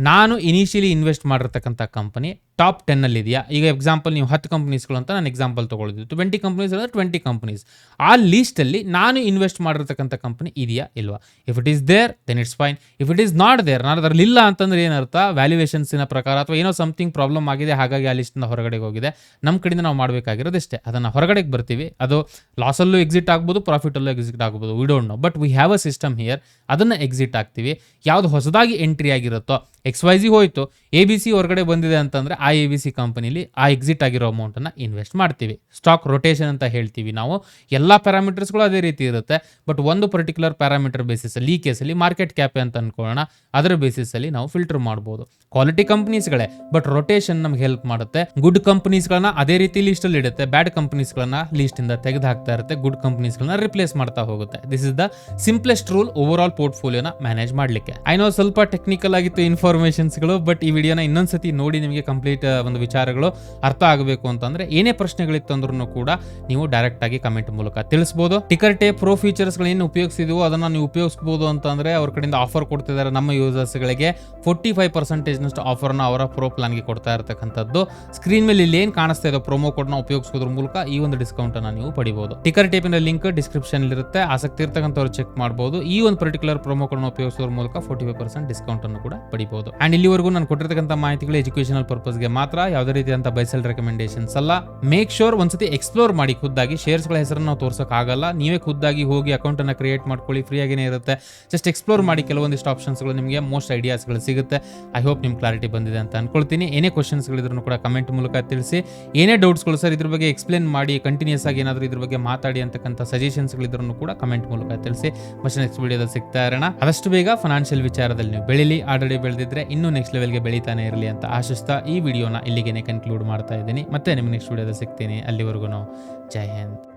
ನಾನು ಇನಿಷಿಯಲಿ ಇನ್ವೆಸ್ಟ್ ಮಾಡಿರ್ತಕ್ಕಂಥ ಕಂಪನಿ ಟಾಪ್ 10 ಅಲ್ಲಿ ಇದೆಯಾ? ಈಗ ಎಕ್ಸಾಂಪಲ್ ನೀವು 10 ಕಂಪನೀಸ್ಗಳು ಅಂತ ನಾನು ಎಕ್ಸಾಂಪಲ್ ತೊಗೊಳಿದ್ದು, 20 ಕಂಪನೀಸ್ ಅಂದರೆ 20 ಕಂಪನೀಸ್. ಆ ಲೀಸ್ಟಲ್ಲಿ ನಾನು ಇನ್ವೆಸ್ಟ್ ಮಾಡಿರ್ತಕ್ಕಂಥ ಕಂಪನಿ ಇದೆಯಾ ಇಲ್ವಾ? If it is there then it's fine. If it is not there, ನಾನು ಅದರಲ್ಲಿ ಇಲ್ಲ ಅಂತಂದ್ರೆ ಏನರ್ಥ, ವ್ಯಾಲ್ಯೂಯೇಷನ್ಸಿನ ಪ್ರಕಾರ ಅಥವಾ ಏನೋ ಸಮಥಿಂಗ್ ಪ್ರಾಬ್ಲಮ್ ಆಗಿದೆ, ಹಾಗಾಗಿ ಆ ಲಿಸ್ಟಿಂದ ಹೊರಗಡೆ ಹೋಗಿದೆ. ನಮ್ಮ ಕಡೆಯಿಂದ ನಾವು ಮಾಡಬೇಕಾಗಿರೋದು ಇಷ್ಟೇ, ಅದನ್ನು ಹೊರಗಡೆಗೆ ಬರ್ತೀವಿ. ಅದು ಲಾಸಲ್ಲೂ ಎಕ್ಸಿಟ್ ಆಗ್ಬೋದು, ಪ್ರಾಫಿಟಲ್ಲೂ ಎಕ್ಸಿಟ್ ಆಗ್ಬೋದು, we don't know. But we have a system here. ಅದನ್ನು ಎಕ್ಸಿಟ್ ಆಗ್ತೀವಿ. ಯಾವುದು ಹೊಸದಾಗಿ ಎಂಟ್ರಿ ಆಗಿರುತ್ತೋ, XYZ ಹೋಯಿತು, ABC ಹೊರಗಡೆ ಬಂದಿದೆ ಅಂತಂದರೆ ಆ ABC ಕಂಪನಿಲಿ ಆ ಎಕ್ಸಿಟ್ ಆಗಿರೋ ಅಮೌಂಟನ್ನು ಇನ್ವೆಸ್ಟ್ ಮಾಡ್ತೀವಿ. ಸ್ಟಾಕ್ ರೊಟೇಷನ್ ಅಂತ ಹೇಳ್ತೀವಿ ನಾವು. ಎಲ್ಲ ಪ್ಯಾರಾಮೀಟರ್ಸ್ಗಳು ಅದೇ ರೀತಿ ಇರುತ್ತೆ, ಬಟ್ ಒಂದು ಪರ್ಟಿಕ್ಯುಲರ್ ಪ್ಯಾರಾಮೀಟರ್ ಬೇಸಿಸಲ್ಲಿ, ಈ ಕೇಸಲ್ಲಿ ಮಾರ್ಕೆಟ್ ಕ್ಯಾಪ್ ಅಂತ ಅನ್ಕೊಳ್ಳೋಣ, ಅದರ ಬೇಸಿಸಲ್ಲಿ ನಾವು ಫಿಲ್ಟರ್ ಮಾಡ್ಬೋದು. ಕ್ವಾಲಿಟಿ ಕಂಪನೀಸ್ಗಳೇ, ಬಟ್ ರೊಟೇಷನ್ ನಮ್ಗೆ ಹೆಲ್ಪ್ ಮಾಡುತ್ತೆ. ಗುಡ್ ಕಂಪನೀಸ್ಗಳನ್ನ ಅದೇ ರೀತಿ ಲಿಸ್ಟಲ್ಲಿ ಇಡುತ್ತೆ, ಬ್ಯಾಡ್ ಕಂಪನೀಸ್ಗಳನ್ನ ಲಿಸ್ಟಿಂದ ತೆಗೆದು ಹಾಕ್ತಾ ಇರುತ್ತೆ, ಗುಡ್ ಕಂಪನೀಸ್ಗಳನ್ನ ರಿಪ್ಲೇಸ್ ಮಾಡ್ತಾ ಹೋಗುತ್ತೆ. This is the simplest rule overall ಪೋರ್ಟ್ಫೋಲಿಯೋನ ಮ್ಯಾನೇಜ್ ಮಾಡಲಿಕ್ಕೆ. ಐ ನೋ ಸ್ವಲ್ಪ ಟೆಕ್ನಿಕಲ್ ಆಗಿತ್ತು ಇನ್ಫಾರ್ಮೇಷನ್ಸ್ಗಳು, ಬಟ್ ಈ ವಿಡಿಯೋನ ಇನ್ನೊಂದ್ಸತಿ ನೋಡಿ ನಿಮಗೆ ಕಂಪ್ಲೀಟ್ ಒಂದು ವಿಚಾರಗಳು ಅರ್ಥ ಆಗಬೇಕು ಅಂತಂದ್ರೆ ಏನೇ ಪ್ರಶ್ನೆಗಳಿತ್ತು ಅಂದ್ರೂ ಕೂಡ ನೀವು ಡೈರೆಕ್ಟ್ ಆಗಿ ಕಮೆಂಟ್ ಮೂಲಕ ತಿಳಿಸಬಹುದು. ಟಿಕರ್ ಟೇಪ್ ಪ್ರೋ ಫೀಚರ್ಸ್ಗಳೇನು ಉಪಯೋಗಿಸಿದೀವೋ ಅದನ್ನ ನೀವು ಉಪಯೋಗಿಸಬಹುದು ಅಂತಂದ್ರೆ ಅವ್ರ ಕಡೆಯಿಂದ ಆಫರ್ ಕೊಡ್ತಿದ್ದಾರೆ ನಮ್ಮ ಯೂಸರ್ಸ್ಗಳಿಗೆ. 45% ಆಫರ್ನ ಅವರ ಪ್ರೋ ಪ್ಲಾನ್ಗೆ ಕೊಡ್ತಾ ಇರತಕ್ಕಂಥದ್ದು. ಸ್ಕ್ರೀನ್ ಮೇಲೆ ಇಲ್ಲಿ ಏನು ಕಾಣಿಸ್ತಾ ಇದೆ ಪ್ರೊಮೋ ಕೋಡ್ನ ಉಪಯೋಗಿಸೋದ್ರ ಮೂಲಕ ಈ ಒಂದು ಡಿಸ್ಕೌಂಟ್ ಅನ್ನ ನೀವು ಪಡಿಬಹುದು. ಟಿಕರ್ ಟೇಪಿನ ಲಿಂಕ್ ಡಿಸ್ಕ್ರಿಪ್ಷನ್ ಇರುತ್ತೆ, ಆಸಕ್ತಿ ಇರ್ತಕ್ಕಂಥವ್ರು ಚೆಕ್ ಮಾಡಬಹುದು. ಈ ಒಂದು ಪರ್ಟಿಕ್ಯುಲರ್ ಪ್ರೊಮೋ ಕೋಡ್ನ ಉಪಯೋಗಿಸೋದ್ರ ಮೂಲಕ 45% ಡಿಸ್ಕೌಂಟ್ ಅನ್ನು ಕೂಡ ಪಡಿಬಹುದು. ಅಂಡ್ ಇಲ್ಲಿವರೆಗೂ ನಾನು ಕೊಟ್ಟಿರ್ತಕ್ಕಂಥ ಮಾಹಿತಿಗಳು ಎಜುಕೇಶನಲ್ ಪರ್ಪಸ್ಗೆ ಮಾತ್ರ, ಯಾವುದೇ ರೀತಿಯಂತ ಬೈಸೆಲ್ ರೆಕಮೆಂಡೇಶನ್ಸ್ ಅಲ್ಲ. ಮೇಕ್ ಶೋರ್ ಒಂದ್ಸತಿ ಎಕ್ಸ್ಪ್ಲೋರ್ ಮಾಡಿ ಖುದ್ದಾಗಿ. ಶೇರ್ಸ್ಗಳ ಹೆಸರನ್ನು ನಾವು ತೋರ್ಸೋಕ್ಕಾಗಲ್ಲ, ನೀವೇ ಖುದ್ದಾಗಿ ಹೋಗಿ ಅಕೌಂಟ್ ಅನ್ನು ಕ್ರಿಯೇಟ್ ಮಾಡ್ಕೊಳ್ಳಿ, ಫ್ರೀ ಆಗಿನೇ ಇರುತ್ತೆ. ಜಸ್ಟ್ ಎಕ್ಸ್ಪ್ಲೋರ್ ಮಾಡಿ, ಕೆಲವೊಂದಿಷ್ಟು ಆಪ್ಷನ್ಸ್ಗಳು ನಿಮಗೆ ಮೋಸ್ಟ್ ಐಡಿಯಾಸ್ಗಳು ಸಿಗುತ್ತೆ. ಐ ಹೋಪ್ ನಿಮ್ ಕ್ಲಾರಿಟಿ ಬಂದಿದೆ ಅಂತ ಅನ್ಕೊಳ್ತೀನಿ. ಏನೇ ಕ್ವಶನ್ಸ್ಗಳಿದ್ರು ಕೂಡ ಕಮೆಂಟ್ ಮೂಲಕ ತಿಳಿಸಿ. ಏನೇ ಡೌಟ್ಸ್ಗಳು ಸರ್ ಇದ್ರ ಬಗ್ಗೆ ಎಕ್ಸ್ಪ್ಲೇನ್ ಮಾಡಿ, ಕಂಟಿನ್ಯೂಸ್ ಆಗಿ ಏನಾದರೂ ಇದ್ರ ಬಗ್ಗೆ ಮಾತಾಡಿ ಅಂತಕ್ಕಂಥ ಸಜೆಷನ್ಸ್ಗಳಿದ್ರು ಕೂಡ ಕಮೆಂಟ್ ಮೂಲಕ ತಿಳಿಸಿ. ಮತ್ತೆ ನೆಕ್ಸ್ಟ್ ವಿಡಿಯೋದಲ್ಲಿ ಸಿಗ್ತಾ ಇರೋಣ. ಆದಷ್ಟು ಬೇಗ ಫೈನಾನ್ಷಿಯಲ್ ವಿಚಾರದಲ್ಲಿ ನೀವು ಬೆಳಿಲಿ. ಆಲ್ರೆಡಿ ಬೆಳೆದಿದ್ರೆ ಇನ್ನೂ ನೆಕ್ಸ್ಟ್ ಲೆವೆಲ್ಗೆ ಬೆಳೀತಾನೆ ಇರಲಿ ಅಂತ ಆಶಿಸ್ತಾ ಈ ವಿಡಿಯೋನ ಇಲ್ಲಿಗೆ ಕನ್ಕ್ಲೂಡ್ ಮಾಡ್ತಾ ಇದ್ದೀನಿ. ಮತ್ತೆ ನಿಮ್ಗೆ ನೆಕ್ಸ್ಟ್ ವಿಡಿಯೋದಲ್ಲಿ ಸಿಗ್ತೀನಿ. ಅಲ್ಲಿವರೆಗೂ ಜೈ ಹಿಂದ್.